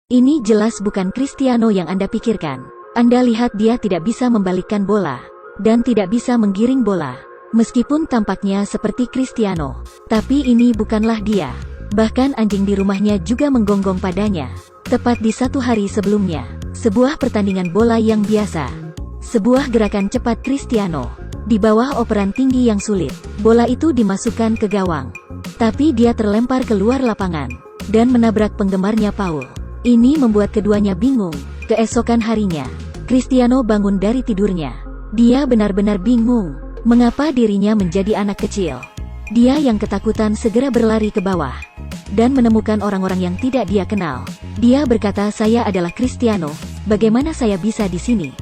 Ini jelas bukan Cristiano yang Anda pikirkan. Anda lihat dia tidak bisa membalikkan bola, dan tidak bisa menggiring bola. Meskipun tampaknya seperti Cristiano, tapi ini bukanlah dia. Bahkan anjing di rumahnya juga menggonggong padanya. Tepat di 1 hari sebelumnya, sebuah pertandingan bola yang biasa. Sebuah gerakan cepat Cristiano. Di bawah operan tinggi yang sulit, bola itu dimasukkan ke gawang. Tapi dia terlempar keluar lapangan, dan menabrak penggemarnya Paul. Ini membuat keduanya bingung. Keesokan harinya, Cristiano bangun dari tidurnya. Dia benar-benar bingung, mengapa dirinya menjadi anak kecil. Dia yang ketakutan segera berlari ke bawah, dan menemukan orang-orang yang tidak dia kenal. Dia berkata, "Saya adalah Cristiano, bagaimana saya bisa di sini?"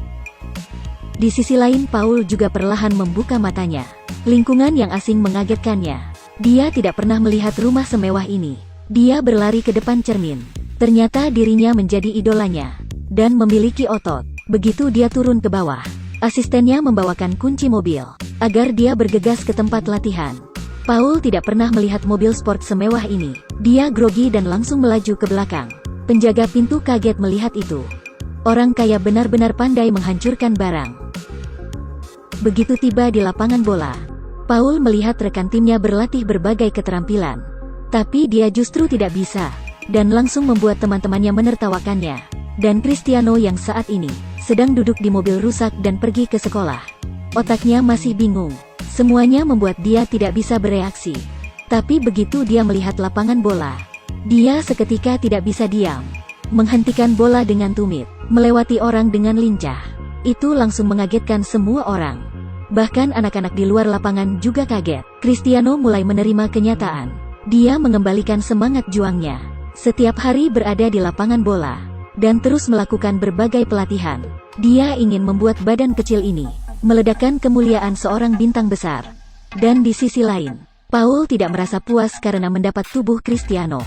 Di sisi lain Paul juga perlahan membuka matanya. Lingkungan yang asing mengagetkannya. Dia tidak pernah melihat rumah semewah ini. Dia berlari ke depan cermin. Ternyata dirinya menjadi idolanya, dan memiliki otot. Begitu dia turun ke bawah, asistennya membawakan kunci mobil, agar dia bergegas ke tempat latihan. Paul tidak pernah melihat mobil sport semewah ini. Dia grogi dan langsung melaju ke belakang. Penjaga pintu kaget melihat itu. Orang kaya benar-benar pandai menghancurkan barang. Begitu tiba di lapangan bola, Paul melihat rekan timnya berlatih berbagai keterampilan. Tapi dia justru tidak bisa, dan langsung membuat teman-temannya menertawakannya. Dan Cristiano yang saat ini sedang duduk di mobil rusak dan pergi ke sekolah. Otaknya masih bingung. Semuanya membuat dia tidak bisa bereaksi. Tapi begitu dia melihat lapangan bola, dia seketika tidak bisa diam. Menghentikan bola dengan tumit, melewati orang dengan lincah. Itu langsung mengagetkan semua orang. Bahkan anak-anak di luar lapangan juga kaget. Cristiano mulai menerima kenyataan. Dia mengembalikan semangat juangnya. Setiap hari berada di lapangan bola, dan terus melakukan berbagai pelatihan. Dia ingin membuat badan kecil ini meledakkan kemuliaan seorang bintang besar. Dan di sisi lain, Paul tidak merasa puas karena mendapat tubuh Cristiano.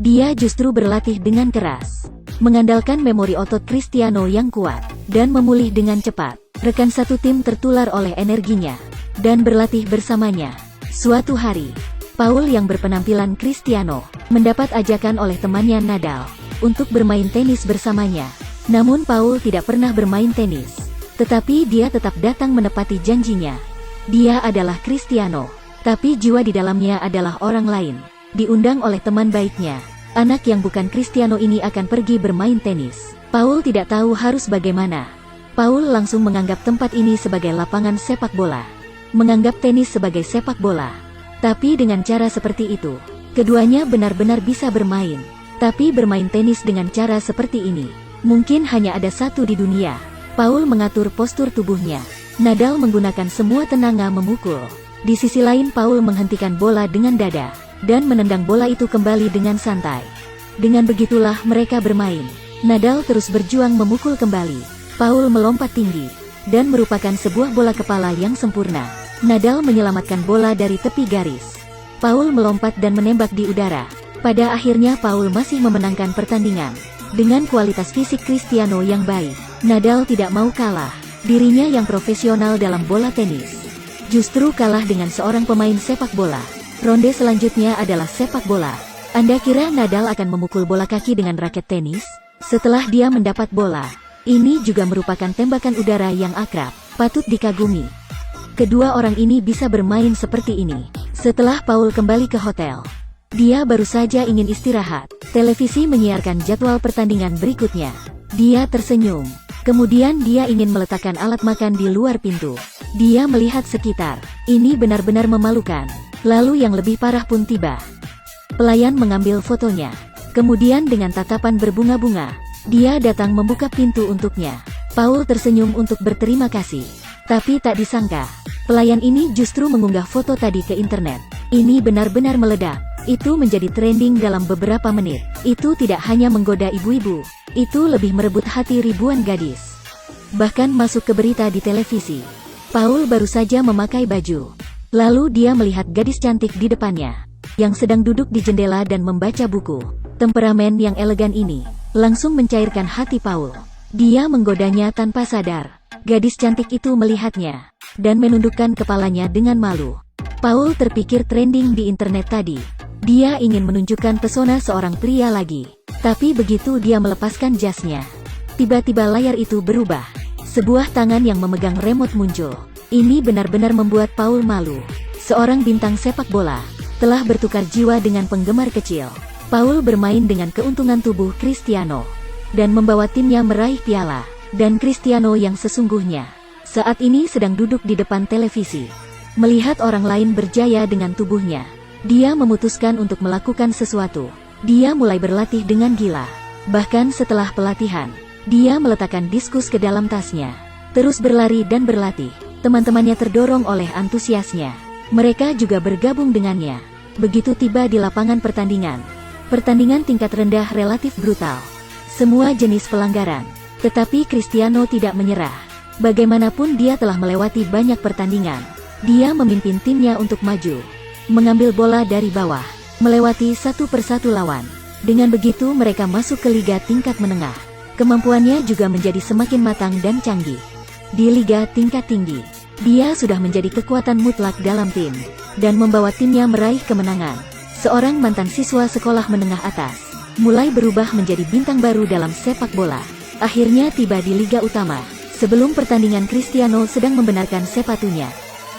Dia justru berlatih dengan keras, mengandalkan memori otot Cristiano yang kuat, dan memulih dengan cepat. Rekan satu tim tertular oleh energinya, dan berlatih bersamanya. Suatu hari, Paul yang berpenampilan Cristiano, mendapat ajakan oleh temannya Nadal, untuk bermain tenis bersamanya. Namun Paul tidak pernah bermain tenis. Tetapi dia tetap datang menepati janjinya. Dia adalah Cristiano, tapi jiwa di dalamnya adalah orang lain. Diundang oleh teman baiknya, anak yang bukan Cristiano ini akan pergi bermain tenis. Paul tidak tahu harus bagaimana. Paul langsung menganggap tempat ini sebagai lapangan sepak bola. Menganggap tenis sebagai sepak bola. Tapi dengan cara seperti itu, keduanya benar-benar bisa bermain. Tapi bermain tenis dengan cara seperti ini, mungkin hanya ada satu di dunia. Paul mengatur postur tubuhnya. Nadal menggunakan semua tenaga memukul. Di sisi lain Paul menghentikan bola dengan dada, dan menendang bola itu kembali dengan santai. Dengan begitulah mereka bermain. Nadal terus berjuang memukul kembali. Paul melompat tinggi, dan merupakan sebuah bola kepala yang sempurna. Nadal menyelamatkan bola dari tepi garis. Paul melompat dan menembak di udara. Pada akhirnya Paul masih memenangkan pertandingan. Dengan kualitas fisik Cristiano yang baik, Nadal tidak mau kalah. Dirinya yang profesional dalam bola tenis, justru kalah dengan seorang pemain sepak bola. Ronde selanjutnya adalah sepak bola. Anda kira Nadal akan memukul bola kaki dengan raket tenis? Setelah dia mendapat bola, ini juga merupakan tembakan udara yang akrab, patut dikagumi. Kedua orang ini bisa bermain seperti ini. Setelah Paul kembali ke hotel, dia baru saja ingin istirahat. Televisi menyiarkan jadwal pertandingan berikutnya. Dia tersenyum. Kemudian dia ingin meletakkan alat makan di luar pintu. Dia melihat sekitar. Ini benar-benar memalukan. Lalu yang lebih parah pun tiba. Pelayan mengambil fotonya. Kemudian dengan tatapan berbunga-bunga, dia datang membuka pintu untuknya. Paul tersenyum untuk berterima kasih. Tapi tak disangka, pelayan ini justru mengunggah foto tadi ke internet. Ini benar-benar meledak. Itu menjadi trending dalam beberapa menit. Itu tidak hanya menggoda ibu-ibu, itu lebih merebut hati ribuan gadis. Bahkan masuk ke berita di televisi. Paul baru saja memakai baju. Lalu dia melihat gadis cantik di depannya, yang sedang duduk di jendela dan membaca buku. Temperamen yang elegan ini langsung mencairkan hati Paul. Dia menggodanya tanpa sadar. Gadis cantik itu melihatnya, dan menundukkan kepalanya dengan malu. Paul terpikir trending di internet tadi. Dia ingin menunjukkan pesona seorang pria lagi. Tapi begitu dia melepaskan jasnya, tiba-tiba layar itu berubah. Sebuah tangan yang memegang remote muncul. Ini benar-benar membuat Paul malu. Seorang bintang sepak bola telah bertukar jiwa dengan penggemar kecil. Paul bermain dengan keuntungan tubuh Cristiano dan membawa timnya meraih piala. Dan Cristiano yang sesungguhnya saat ini sedang duduk di depan televisi, melihat orang lain berjaya dengan tubuhnya. Dia memutuskan untuk melakukan sesuatu. Dia mulai berlatih dengan gila. Bahkan setelah pelatihan, dia meletakkan diskus ke dalam tasnya, terus berlari dan berlatih. Teman-temannya terdorong oleh antusiasnya. Mereka juga bergabung dengannya. Begitu tiba di lapangan pertandingan, pertandingan tingkat rendah relatif brutal. Semua jenis pelanggaran. Tetapi Cristiano tidak menyerah. Bagaimanapun dia telah melewati banyak pertandingan. Dia memimpin timnya untuk maju, mengambil bola dari bawah, melewati satu persatu lawan. Dengan begitu mereka masuk ke liga tingkat menengah. Kemampuannya juga menjadi semakin matang dan canggih. Di liga tingkat tinggi, dia sudah menjadi kekuatan mutlak dalam tim, dan membawa timnya meraih kemenangan. Seorang mantan siswa sekolah menengah atas, mulai berubah menjadi bintang baru dalam sepak bola. Akhirnya tiba di liga utama. Sebelum pertandingan Cristiano sedang membenarkan sepatunya.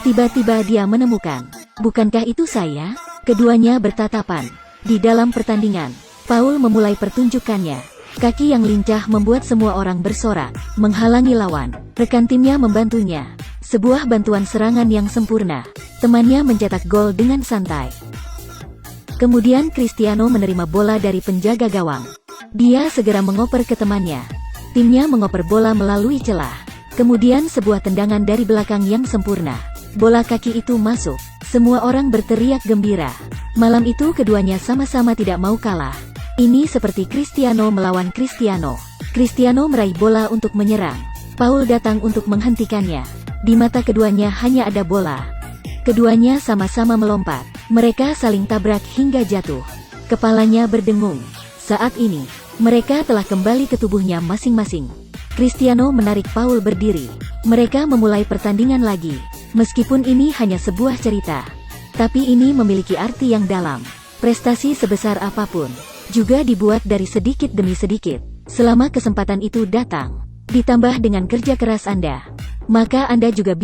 Tiba-tiba dia menemukan, bukankah itu saya? Keduanya bertatapan. Di dalam pertandingan, Paul memulai pertunjukannya. Kaki yang lincah membuat semua orang bersorak, menghalangi lawan. Rekan timnya membantunya. Sebuah bantuan serangan yang sempurna. Temannya mencetak gol dengan santai. Kemudian Cristiano menerima bola dari penjaga gawang. Dia segera mengoper ke temannya. Timnya mengoper bola melalui celah. Kemudian sebuah tendangan dari belakang yang sempurna. Bola kaki itu masuk. Semua orang berteriak gembira. Malam itu keduanya sama-sama tidak mau kalah. Ini seperti Cristiano melawan Cristiano. Cristiano meraih bola untuk menyerang. Paul datang untuk menghentikannya. Di mata keduanya hanya ada bola. Keduanya sama-sama melompat. Mereka saling tabrak hingga jatuh. Kepalanya berdengung. Saat ini, mereka telah kembali ke tubuhnya masing-masing. Cristiano menarik Paul berdiri. Mereka memulai pertandingan lagi. Meskipun ini hanya sebuah cerita, tapi ini memiliki arti yang dalam. Prestasi sebesar apapun juga dibuat dari sedikit demi sedikit. Selama kesempatan itu datang, ditambah dengan kerja keras Anda, maka Anda juga bisa